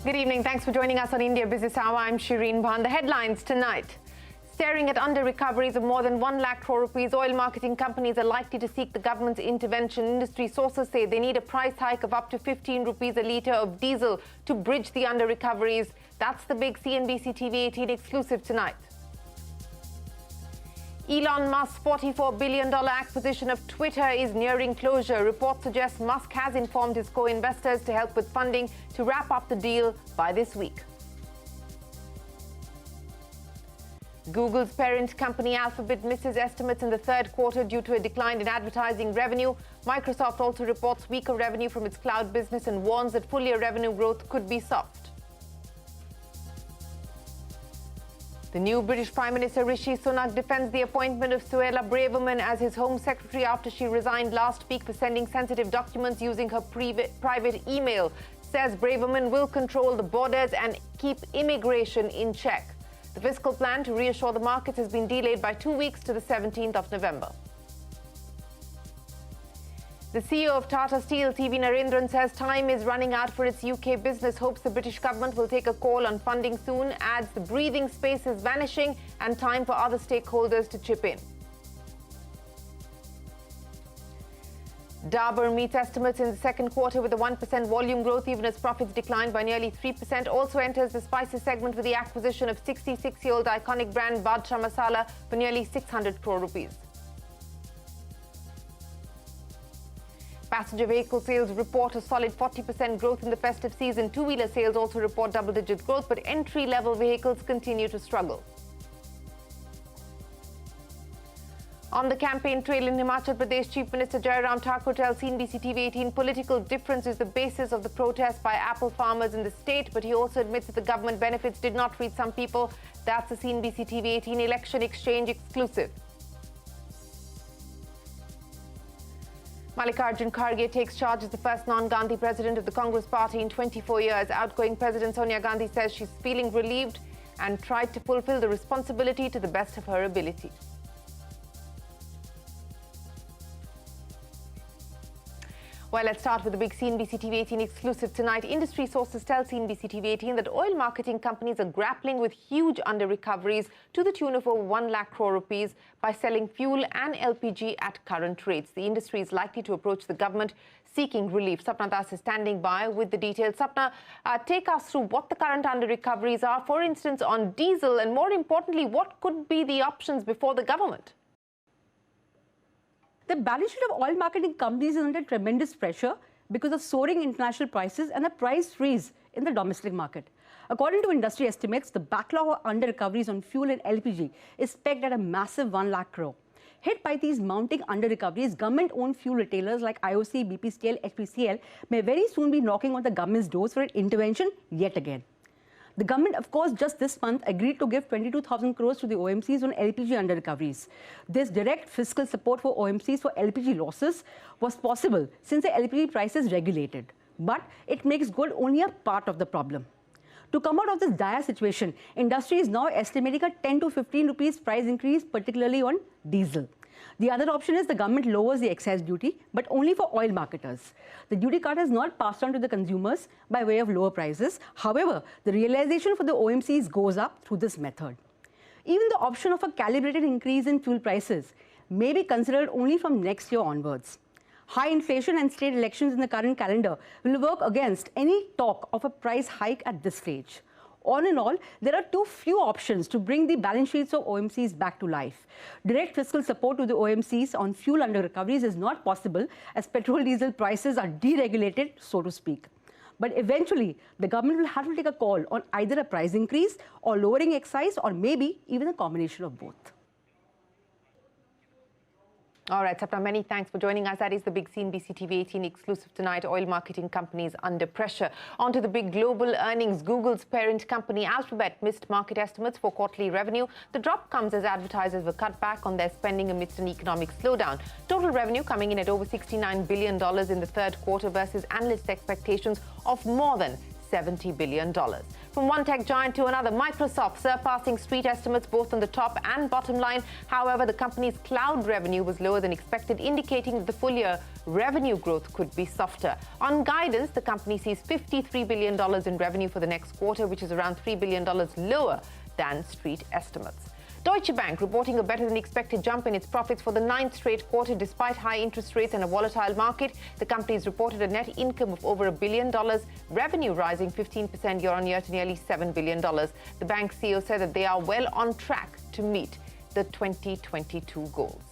Good evening. Thanks for joining us on India Business Hour. I'm Shireen Bhan. The headlines tonight. Staring at under-recoveries of more than 1 lakh crore rupees, oil marketing companies are likely to seek the government's intervention. Industry sources say they need a price hike of up to 15 rupees a litre of diesel to bridge the under-recoveries. That's the big CNBC-TV18 exclusive tonight. Elon Musk's $44 billion acquisition of Twitter is nearing closure. Reports suggest Musk has informed his co-investors to help with funding to wrap up the deal by this week. Google's parent company Alphabet misses estimates in the third quarter due to a decline in advertising revenue. Microsoft also reports weaker revenue from its cloud business and warns that full-year revenue growth could be soft. The new British Prime Minister Rishi Sunak defends the appointment of Suella Braverman as his Home Secretary after she resigned last week for sending sensitive documents using her private email. Says Braverman will control the borders and keep immigration in check. The fiscal plan to reassure the markets has been delayed by 2 weeks to the 17th of November. The CEO of Tata Steel, TV Narendran, says time is running out for its UK business, hopes the British government will take a call on funding soon, adds the breathing space is vanishing and time for other stakeholders to chip in. Dabur meets estimates in the second quarter with a 1% volume growth, even as profits declined by nearly 3%. Also enters the spices segment with the acquisition of 66-year-old iconic brand Badshah Masala for nearly 600 crore rupees. Passenger vehicle sales report a solid 40% growth in the festive season. Two-wheeler sales also report double-digit growth, but entry-level vehicles continue to struggle. On the campaign trail in Himachal Pradesh, Chief Minister Jairam Thakur tells CNBC-TV18 political difference is the basis of the protest by apple farmers in the state, but he also admits that the government benefits did not reach some people. That's the CNBC-TV18 election exchange exclusive. Mallikarjun Kharge takes charge as the first non-Gandhi president of the Congress party in 24 years. Outgoing President Sonia Gandhi says she's feeling relieved and tried to fulfill the responsibility to the best of her ability. Well, let's start with the big CNBC-TV18 exclusive tonight. Industry sources tell CNBC-TV18 that oil marketing companies are grappling with huge under-recoveries to the tune of over 1 lakh crore rupees by selling fuel and LPG at current rates. The industry is likely to approach the government seeking relief. Sapna Das is standing by with the details. Sapna, take us through what the current under-recoveries are, for instance, on diesel, and more importantly, what could be the options before the government? The balance sheet of oil marketing companies is under tremendous pressure because of soaring international prices and a price freeze in the domestic market. According to industry estimates, the backlog of under-recoveries on fuel and LPG is pegged at a massive 1 lakh crore. Hit by these mounting under-recoveries, government-owned fuel retailers like IOC, BPCL, HPCL may very soon be knocking on the government's doors for an intervention yet again. The government, of course, just this month agreed to give 22,000 crores to the OMCs on LPG under-recoveries. This direct fiscal support for OMCs for LPG losses was possible since the LPG price is regulated. But it makes good only a part of the problem. To come out of this dire situation, industry is now estimating a 10 to 15 rupees price increase, particularly on diesel. The other option is the government lowers the excise duty, but only for oil marketers. The duty cut is not passed on to the consumers by way of lower prices. However, the realization for the OMCs goes up through this method. Even the option of a calibrated increase in fuel prices may be considered only from next year onwards. High inflation and state elections in the current calendar will work against any talk of a price hike at this stage. All in all, there are too few options to bring the balance sheets of OMCs back to life. Direct fiscal support to the OMCs on fuel under-recoveries is not possible as petrol-diesel prices are deregulated, so to speak. But eventually, the government will have to take a call on either a price increase or lowering excise, or maybe even a combination of both. All right, Sapna, many thanks for joining us. That is the big CNBC-TV18 exclusive tonight. Oil marketing companies under pressure. On to the big global earnings. Google's parent company Alphabet missed market estimates for quarterly revenue. The drop comes as advertisers were cut back on their spending amidst an economic slowdown. Total revenue coming in at over $69 billion in the third quarter versus analyst expectations of more than $70 billion. From one tech giant to another, Microsoft surpassing street estimates both on the top and bottom line. However, the company's cloud revenue was lower than expected, indicating that the full-year revenue growth could be softer. On guidance, the company sees $53 billion in revenue for the next quarter, which is around $3 billion lower than street estimates. Deutsche Bank reporting a better-than-expected jump in its profits for the 9th straight quarter despite high interest rates and a volatile market. The company has reported a net income of over $1 billion, revenue rising 15% year-on-year to nearly $7 billion. The bank CEO said that they are well on track to meet the 2022 goals.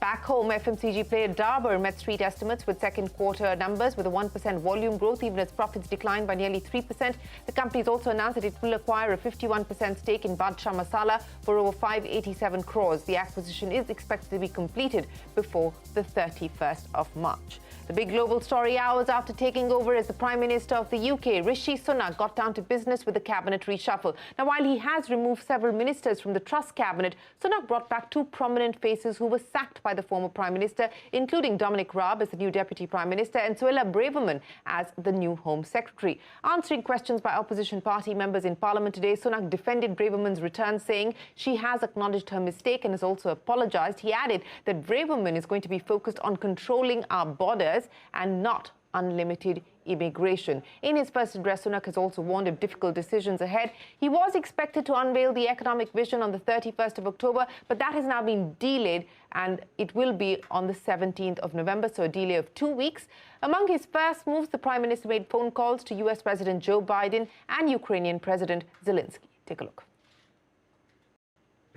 Back home, FMCG player Dabur met street estimates with second quarter numbers with a 1% volume growth, even as profits declined by nearly 3%. The company has also announced that it will acquire a 51% stake in Badshah Masala for over 587 crores. The acquisition is expected to be completed before the 31st of March. The big global story hours after taking over as the Prime Minister of the UK, Rishi Sunak got down to business with the cabinet reshuffle. Now, while he has removed several ministers from the Truss cabinet, Sunak brought back two prominent faces who were sacked by the former Prime Minister, including Dominic Raab as the new Deputy Prime Minister and Suella Braverman as the new Home Secretary. Answering questions by opposition party members in Parliament today, Sunak defended Braverman's return, saying she has acknowledged her mistake and has also apologised. He added that Braverman is going to be focused on controlling our borders and not unlimited immigration. In his first address, Sunak has also warned of difficult decisions ahead. He was expected to unveil the economic vision on the 31st of October, but that has now been delayed and it will be on the 17th of November, so a delay of 2 weeks. Among his first moves, the Prime Minister made phone calls to US President Joe Biden and Ukrainian President Zelensky. Take a look.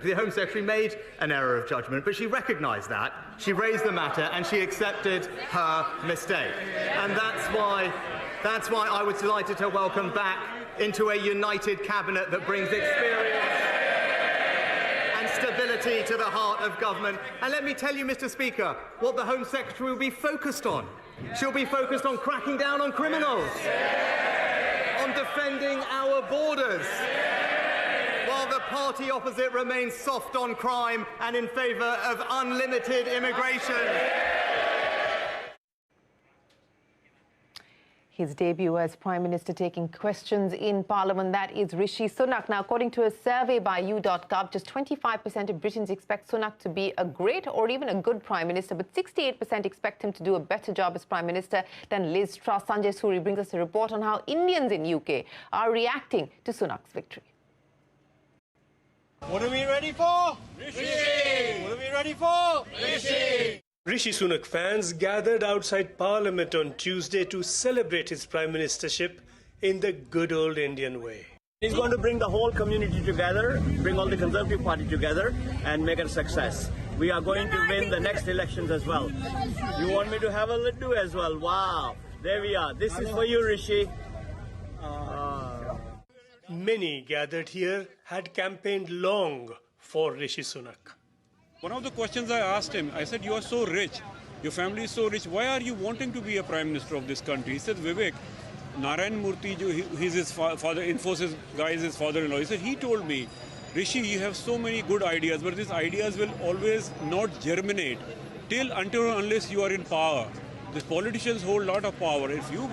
The Home Secretary made an error of judgment, but she recognised that, she raised the matter and she accepted her mistake. And that's why I was delighted to welcome back into a united cabinet that brings experience and stability to the heart of government. And let me tell you, Mr. Speaker, what the Home Secretary will be focused on. She'll be focused on cracking down on criminals, on defending our borders, while the party opposite remains soft on crime and in favour of unlimited immigration. His debut as Prime Minister taking questions in Parliament, that is Rishi Sunak. Now, according to a survey by u.gov, just 25% of Britons expect Sunak to be a great or even a good Prime Minister, but 68% expect him to do a better job as Prime Minister than Liz Truss. Sanjay Suri brings us a report on how Indians in UK are reacting to Sunak's victory. What are we ready for? Rishi! What are we ready for? Rishi! Rishi Sunak fans gathered outside Parliament on Tuesday to celebrate his prime ministership in the good old Indian way. He's going to bring the whole community together, bring all the Conservative Party together and make it a success. We are going to win the next elections as well. You want me to have a laddu as well? Wow, there we are. This is for you, Rishi. Many gathered here had campaigned long for Rishi Sunak. One of the questions I asked him, I said, you are so rich, your family is so rich, why are you wanting to be a Prime Minister of this country? He said, Vivek, Narayan Murthy, he's his father, Infosys guy is his father-in-law. He said, he told me, Rishi, you have so many good ideas, but these ideas will always not germinate until unless you are in power. The politicians hold a lot of power. If you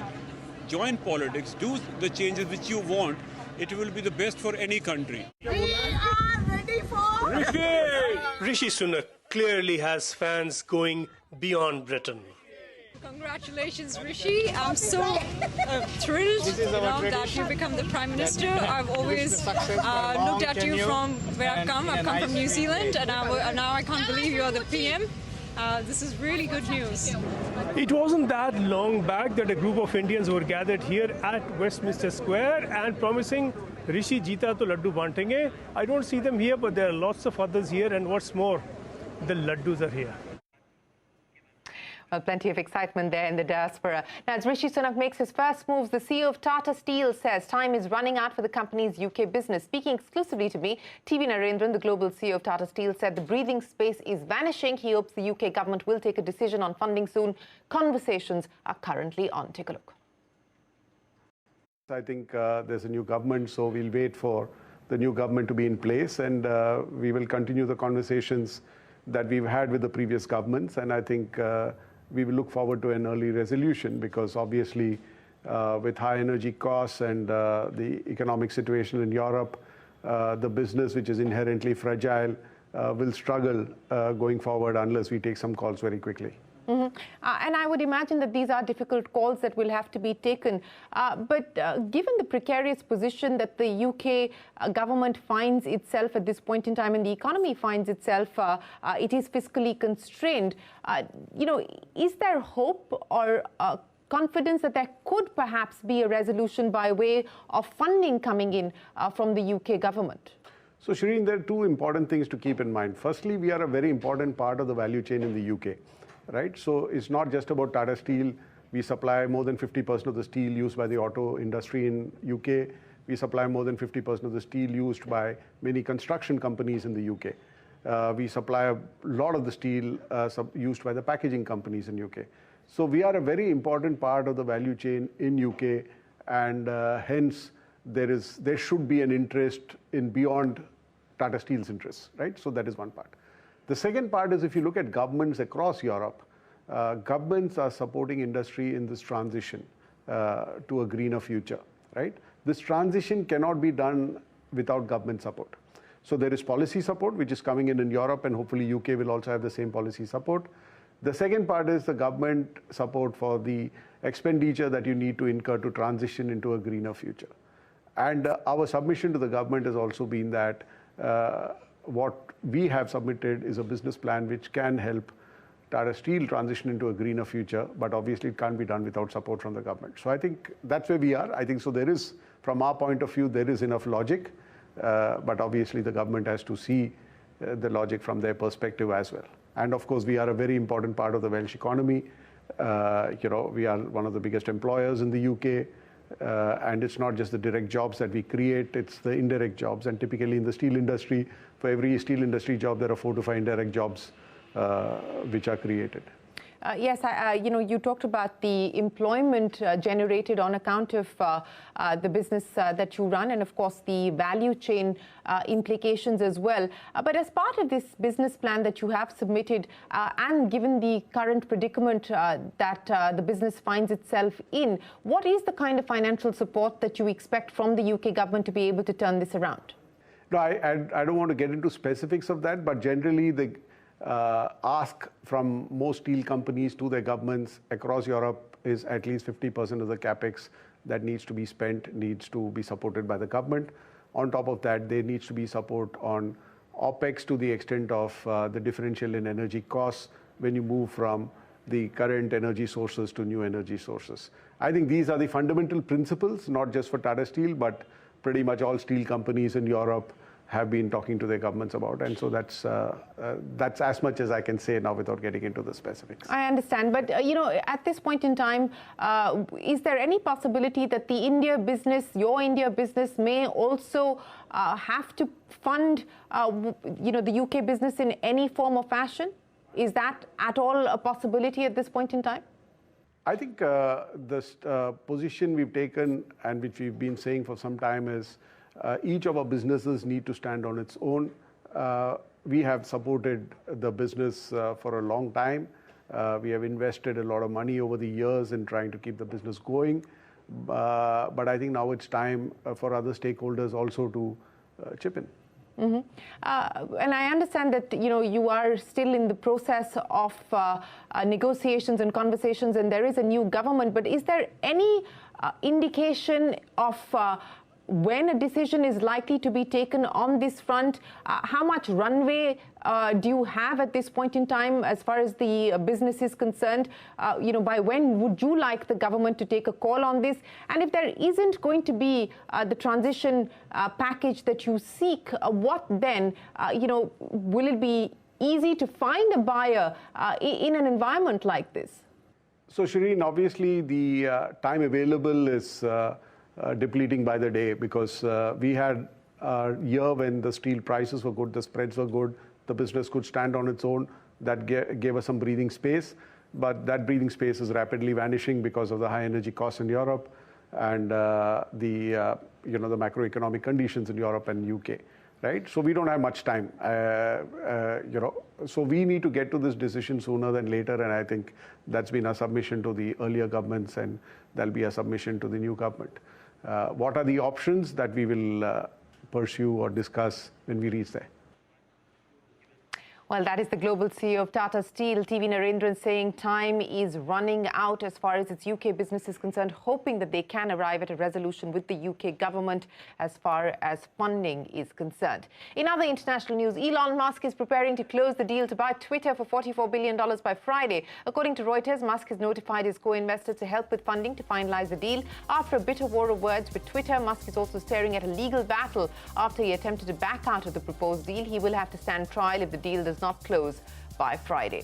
join politics, do the changes which you want, it will be the best for any country. We are ready for Rishi! Rishi Sunak clearly has fans going beyond Britain. Congratulations, Rishi. I'm so thrilled that you become the Prime Minister. I've always looked at you from where I've come. I've come from New Zealand, and now I can't believe you're the PM. This is really good news. It wasn't that long back that a group of Indians were gathered here at Westminster Square and promising Rishi Jeeta to Laddu Bantenge. I don't see them here, but there are lots of others here, and what's more, the Laddus are here. Well, plenty of excitement there in the diaspora. Now, as Rishi Sunak makes his first moves, the CEO of Tata Steel says time is running out for the company's UK business. Speaking exclusively to me, TV Narendran, the global CEO of Tata Steel, said the breathing space is vanishing. He hopes the UK government will take a decision on funding soon. Conversations are currently on. Take a look. I think there's a new government, so we'll wait for the new government to be in place, and we will continue the conversations that we've had with the previous governments, and I think we will look forward to an early resolution, because obviously with high energy costs and the economic situation in Europe, the business, which is inherently fragile, will struggle going forward unless we take some calls very quickly. Mm-hmm. And I would imagine that these are difficult calls that will have to be taken. But given the precarious position that the UK government finds itself at this point in time and the economy finds itself, it is fiscally constrained. Is there hope or confidence that there could perhaps be a resolution by way of funding coming in from the UK government? So, Shireen, there are two important things to keep in mind. Firstly, we are a very important part of the value chain in the UK. Right? So it's not just about Tata Steel. We supply more than 50% of the steel used by the auto industry in UK. We supply more than 50% of the steel used by many construction companies in the UK. We supply a lot of the steel used by the packaging companies in UK. So we are a very important part of the value chain in UK, and hence there should be an interest in beyond Tata Steel's interests, right? So that is one part. The second part is, if you look at governments across Europe, governments are supporting industry in this transition to a greener future, right? This transition cannot be done without government support. So there is policy support, which is coming in Europe, and hopefully UK will also have the same policy support. The second part is the government support for the expenditure that you need to incur to transition into a greener future. And our submission to the government has also been that what we have submitted is a business plan which can help Tata Steel transition into a greener future, but obviously it can't be done without support from the government. So I think that's where we are. I think so there is, from our point of view, there is enough logic, but obviously the government has to see the logic from their perspective as well. And of course, we are a very important part of the Welsh economy. We are one of the biggest employers in the UK. And it's not just the direct jobs that we create, it's the indirect jobs. And typically in the steel industry, for every steel industry job, there are 4 to 5 indirect jobs which are created. Yes, you talked about the employment generated on account of the business that you run, and of course the value chain implications as well. But as part of this business plan that you have submitted, and given the current predicament that the business finds itself in, what is the kind of financial support that you expect from the UK government to be able to turn this around? No, I don't want to get into specifics of that, but generally the ask from most steel companies to their governments across Europe is at least 50% of the capex that needs to be spent needs to be supported by the government. On top of that, there needs to be support on OPEX to the extent of the differential in energy costs when you move from the current energy sources to new energy sources. I think these are the fundamental principles, not just for Tata Steel, but pretty much all steel companies in Europe have been talking to their governments about, and so that's as much as I can say now without getting into the specifics. I understand, but at this point in time, is there any possibility that the India business, your India business, may also have to fund, the UK business in any form or fashion? Is that at all a possibility at this point in time? I think the position we've taken and which we've been saying for some time is each of our businesses need to stand on its own. We have supported the business for a long time. We have invested a lot of money over the years in trying to keep the business going. But I think now it's time for other stakeholders also to chip in. Mm-hmm. And I understand that you are still in the process of negotiations and conversations, and there is a new government. But is there any indication of when a decision is likely to be taken on this front? How much runway do you have at this point in time as far as the business is concerned? By when would you like the government to take a call on this? And if there isn't going to be the transition package that you seek, what then? Will it be easy to find a buyer in an environment like this? So, Shireen, obviously the time available is depleting by the day, because we had a year when the steel prices were good, the spreads were good, the business could stand on its own. That gave us some breathing space, but that breathing space is rapidly vanishing because of the high energy costs in Europe and the macroeconomic conditions in Europe and UK. right? So we don't have much time, So we need to get to this decision sooner than later, and I think that's been a submission to the earlier governments, and there'll be a submission to the new government. What are the options that we will pursue or discuss when we reach there? Well, that is the global CEO of Tata Steel, TV Narendran, saying time is running out as far as its UK business is concerned, hoping that they can arrive at a resolution with the UK government as far as funding is concerned. In other international news, Elon Musk is preparing to close the deal to buy Twitter for $44 billion by Friday. According to Reuters, Musk has notified his co-investors to help with funding to finalize the deal. After a bitter war of words with Twitter, Musk is also staring at a legal battle after he attempted to back out of the proposed deal. He will have to stand trial if the deal does not close by Friday.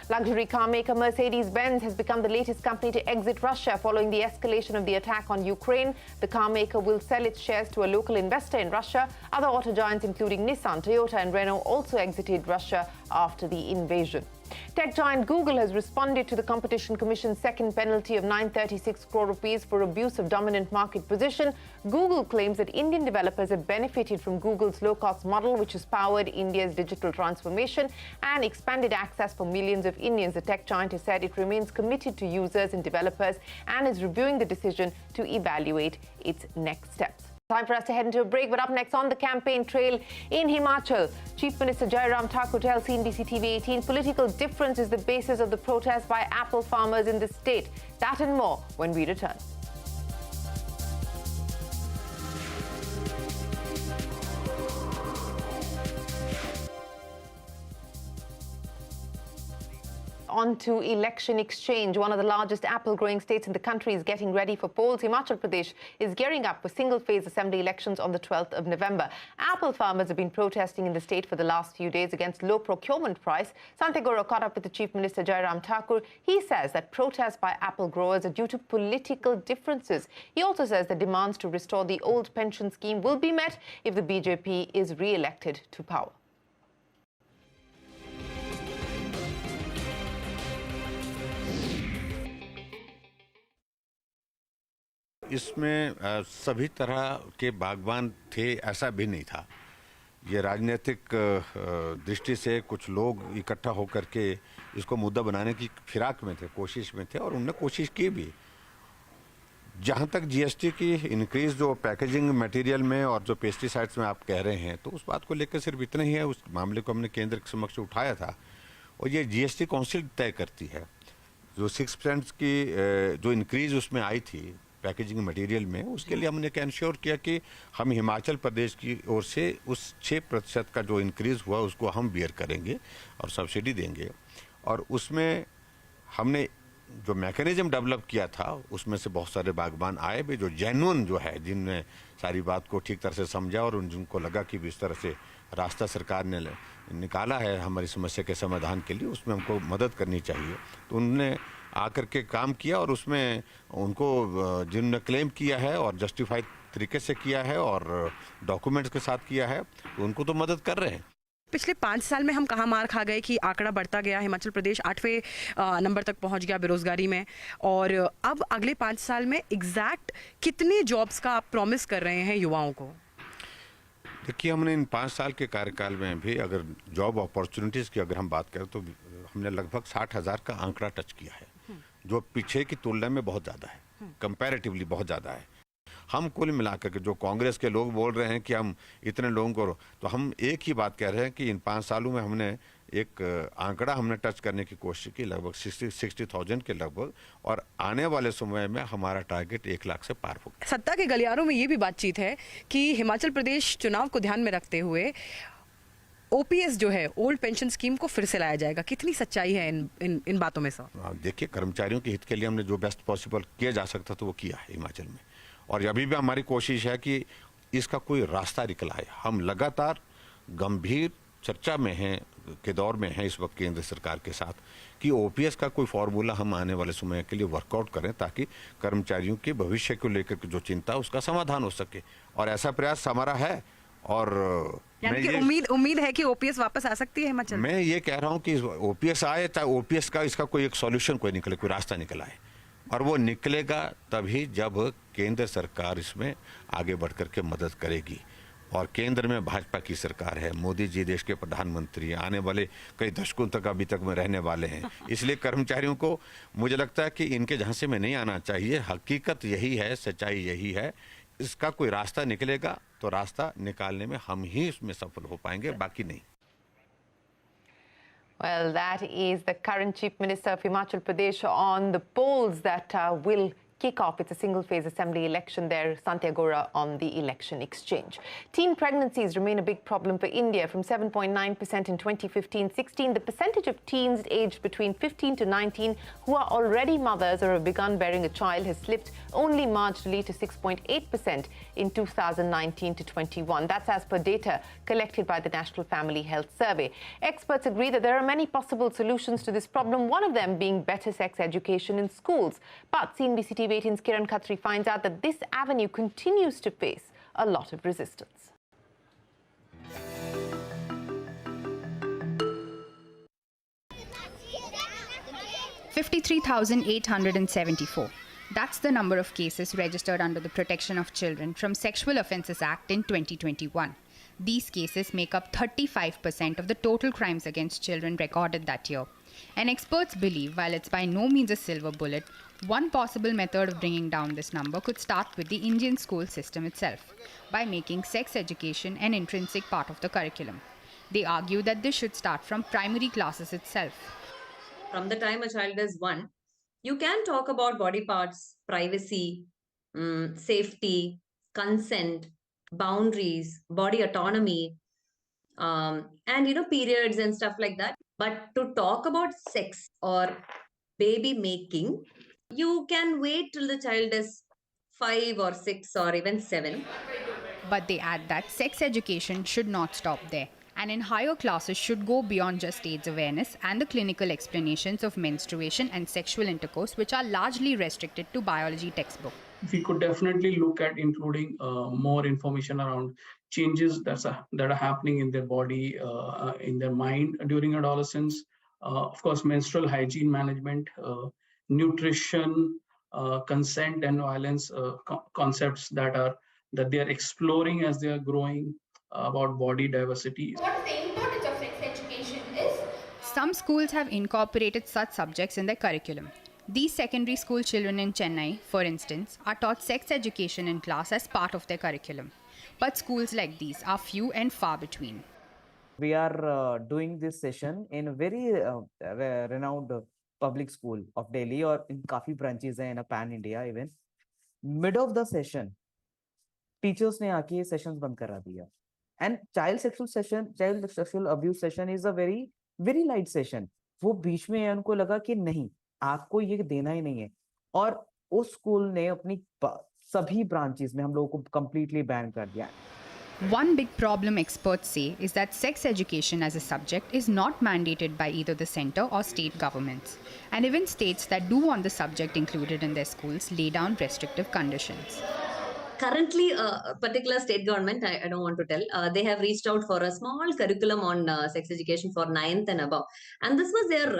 Luxury car maker Mercedes-Benz has become the latest company to exit Russia following the escalation of the attack on Ukraine. The car maker will sell its shares to a local investor in Russia. Other auto giants including Nissan, Toyota and Renault also exited Russia after the invasion. Tech giant Google has responded to the Competition Commission's second penalty of 936 crore rupees for abuse of dominant market position. Google claims that Indian developers have benefited from Google's low-cost model, which has powered India's digital transformation and expanded access for millions of Indians. The tech giant has said it remains committed to users and developers and is reviewing the decision to evaluate its next steps. Time for us to head into a break, but up next on the campaign trail in Himachal, Chief Minister Jairam Thakur tells CNBC-TV18 political difference is the basis of the protest by apple farmers in the state. That and more when we return. On to election exchange. One of the largest apple-growing states in the country is getting ready for polls. Himachal Pradesh is gearing up for single-phase assembly elections on the 12th of November. Apple farmers have been protesting in the state for the last few days against low procurement price. Sanjay Gora caught up with the Chief Minister Jairam Thakur. He says that protests by apple growers are due to political differences. He also says that demands to restore the old pension scheme will be met if the BJP is re-elected to power. इसमें सभी तरह के बागबान थे ऐसा भी नहीं था। ये राजनीतिक दृष्टि से कुछ लोग इकट्ठा होकर के इसको मुद्दा बनाने की फिराक में थे, कोशिश में थे और उन्होंने कोशिश की भी। जहाँ तक जीएसटी की इंक्रीज जो पैकेजिंग मटेरियल में और जो पेस्टिसाइड्स में आप कह रहे हैं, तो उस बात को लेकर सिर्फ इतना ही है। उस मामले को हमने केंद्र के समक्ष उठाया था और ये जीएसटी काउंसिल तय करती है। जो 6% की जो इंक्रीज उसमें आई थी पैकेजिंग मटेरियल में, उसके लिए हमने इंश्योर किया कि हम हिमाचल प्रदेश की ओर से उस 6% का जो इंक्रीज़ हुआ उसको हम बियर करेंगे और सब्सिडी देंगे। और उसमें हमने जो मैकेनिज्म डेवलप किया था उसमें से बहुत सारे बागबान आए भी जो जेन्युइन जो है, जिनने सारी बात को ठीक तरह से समझा और जिनको लगा कि इस तरह से रास्ता सरकार ने निकाला है हमारी समस्या के समाधान के लिए, उसमें हमको मदद करनी चाहिए। तो उन्होंने आकर के काम किया और उसमें उनको जिन्होंने क्लेम किया है और जस्टिफाइड तरीके से किया है और डॉक्यूमेंट्स के साथ किया है, तो उनको तो मदद कर रहे हैं। पिछले 5 साल में हम कहाँ मार खा गए कि आंकड़ा बढ़ता गया, हिमाचल प्रदेश 8वें नंबर तक पहुंच गया बेरोजगारी में, और अब अगले 5 साल में एग्जैक्ट कितने जॉब्स का आप प्रॉमिस कर रहे हैं युवाओं को? देखिए, हमने इन 5 साल के कार्यकाल में भी अगर जॉब अपॉर्चुनिटीज़ की अगर हम बात करें तो हमने लगभग 60,000 का आंकड़ा टच किया है, जो पीछे की तुलना में बहुत ज़्यादा है, कंपैरेटिवली बहुत ज़्यादा है। हम कुल मिलाकर के जो कांग्रेस के लोग बोल रहे हैं कि हम इतने लोगों को, तो हम एक ही बात कह रहे हैं कि इन 5 सालों में हमने एक आंकड़ा हमने टच करने की कोशिश की लगभग 60,000 के लगभग, और आने वाले समय में हमारा टारगेट 1 लाख से पार होगा। सत्ता के गलियारों में ये भी बातचीत है कि हिमाचल प्रदेश चुनाव को ध्यान में रखते हुए ओपीएस जो है ओल्ड पेंशन स्कीम को फिर से लाया जाएगा। कितनी सच्चाई है इन बातों में सर? देखिए, कर्मचारियों के हित के लिए हमने जो बेस्ट पॉसिबल किया जा सकता तो वो किया है हिमाचल में, और अभी भी हमारी कोशिश है कि इसका कोई रास्ता निकला है। हम लगातार गंभीर चर्चा में हैं, के दौर में हैं इस वक्त केंद्र सरकार के साथ कि ओपीएस का कोई फार्मूला हम आने वाले समय के लिए वर्कआउट करें ताकि कर्मचारियों के भविष्य को लेकर जो चिंता उसका समाधान हो सके, और ऐसा प्रयास हमारा है। और यानी कि उम्मीद है कि ओपीएस वापस आ सकती है हिमाचल। मैं ये कह रहा हूँ कि ओपीएस आए, चाहे ओपीएस का इसका कोई एक सॉल्यूशन कोई निकले, कोई रास्ता निकला है, और वो निकलेगा तभी जब केंद्र सरकार इसमें आगे बढ़ कर के मदद करेगी। और केंद्र में भाजपा की सरकार है, मोदी जी देश के प्रधानमंत्री हैं, आने वाले कई दशकों तक अभी तक में रहने वाले हैं। इसलिए कर्मचारियों को मुझे लगता है कि इनके झांसे में नहीं आना चाहिए। हकीकत यही है, सच्चाई यही है। इसका कोई रास्ता निकलेगा तो रास्ता निकालने में हम ही इसमें सफल हो पाएंगे, बाकी नहीं। Well, that is the current Chief Minister of Himachal Pradesh on the polls that will kick off. It's a single-phase assembly election there, Santiagora on the election exchange. Teen pregnancies remain a big problem for India. From 7.9% in 2015-16, the percentage of teens aged between 15 to 19 who are already mothers or have begun bearing a child has slipped only marginally to 6.8% in 2019 to 21. That's as per data collected by the National Family Health Survey. Experts agree that there are many possible solutions to this problem, one of them being better sex education in schools. But CNBC-TV18's Kiran Khatri finds out that this avenue continues to face a lot of resistance. $53,874. That's the number of cases registered under the Protection of Children from Sexual Offences Act in 2021. These cases make up 35% of the total crimes against children recorded that year. And experts believe, while it's by no means a silver bullet, one possible method of bringing down this number could start with the Indian school system itself, by making sex education an intrinsic part of the curriculum. They argue that this should start from primary classes itself. From the time a child is 1, you can talk about body parts, privacy, safety, consent, boundaries, body autonomy, and periods and stuff like that. But to talk about sex or baby making, you can wait till the child is 5 or 6 or even 7. But they add that sex education should not stop there, and in higher classes should go beyond just AIDS awareness and the clinical explanations of menstruation and sexual intercourse, which are largely restricted to biology textbook. We could definitely look at including more information around changes that are happening in their body, in their mind during adolescence. Of course, menstrual hygiene management, nutrition, consent and violence concepts that they are exploring as they are growing, about body diversity. What the importance of sex education is? Some schools have incorporated such subjects in their curriculum. These secondary school children in Chennai, for instance, are taught sex education in class as part of their curriculum. But schools like these are few and far between. We are doing this session in a very renowned public school of Delhi, or in काफी branches in a pan India even. Mid of the session, teachers ने आके ये sessions बंद करा दिया. And child sexual abuse session is a very light session. वो बीच में उनको लगा कि नहीं, आपको ये देना ही नहीं है, और उस स्कूल ने अपनी सभी ब्रांचेस में हम लोगों को completely ban कर दिया. One big problem experts say is that sex education as a subject is not mandated by either the centre or state governments. And even states that do want the subject included in their schools lay down restrictive conditions. Currently, a particular state government, I don't want to tell, they have reached out for a small curriculum on sex education for 9th and above. And this was their,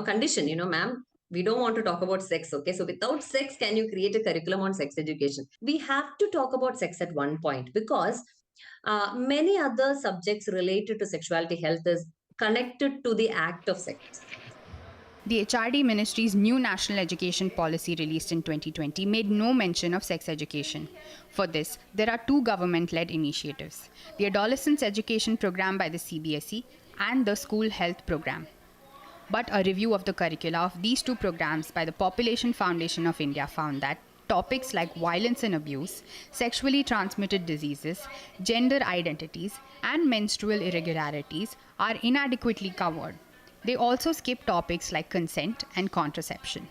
condition, ma'am, we don't want to talk about sex, okay? So without sex, can you create a curriculum on sex education? We have to talk about sex at one point, because many other subjects related to sexuality health is connected to the act of sex. The HRD Ministry's new National Education Policy released in 2020 made no mention of sex education. For this, there are two government-led initiatives: the Adolescence Education Program by the CBSE and the School Health Program. But a review of the curricula of these two programs by the Population Foundation of India found that topics like violence and abuse, sexually transmitted diseases, gender identities, and menstrual irregularities are inadequately covered. They also skip topics like consent and contraception.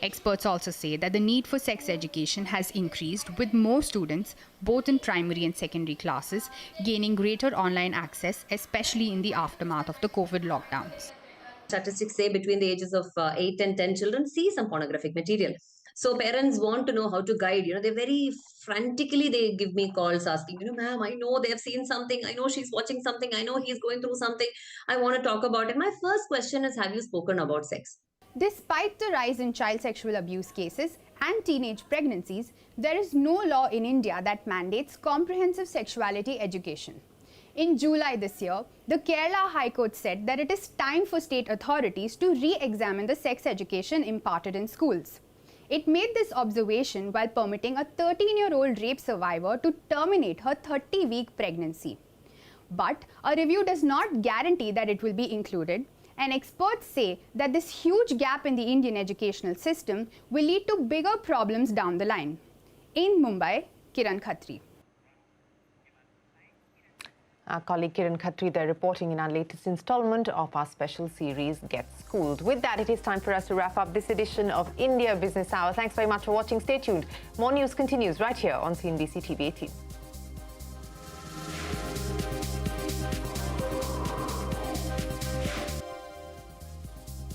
Experts also say that the need for sex education has increased, with more students, both in primary and secondary classes, gaining greater online access, especially in the aftermath of the COVID lockdowns. Statistics say between the ages of 8 and 10 children see some pornographic material. So parents want to know how to guide. They very frantically, they give me calls asking, ma'am, I know they have seen something. I know she's watching something. I know he's going through something. I want to talk about it. My first question is, have you spoken about sex? Despite the rise in child sexual abuse cases and teenage pregnancies, there is no law in India that mandates comprehensive sexuality education. In July this year, the Kerala High Court said that it is time for state authorities to re-examine the sex education imparted in schools. It made this observation while permitting a 13-year-old rape survivor to terminate her 30-week pregnancy. But a review does not guarantee that it will be included, and experts say that this huge gap in the Indian educational system will lead to bigger problems down the line. In Mumbai, Kiran Khatri. Our colleague Kiran Khatri there reporting in our latest installment of our special series, Get Schooled. With that, it is time for us to wrap up this edition of India Business Hour. Thanks very much for watching. Stay tuned. More news continues right here on CNBC-TV18.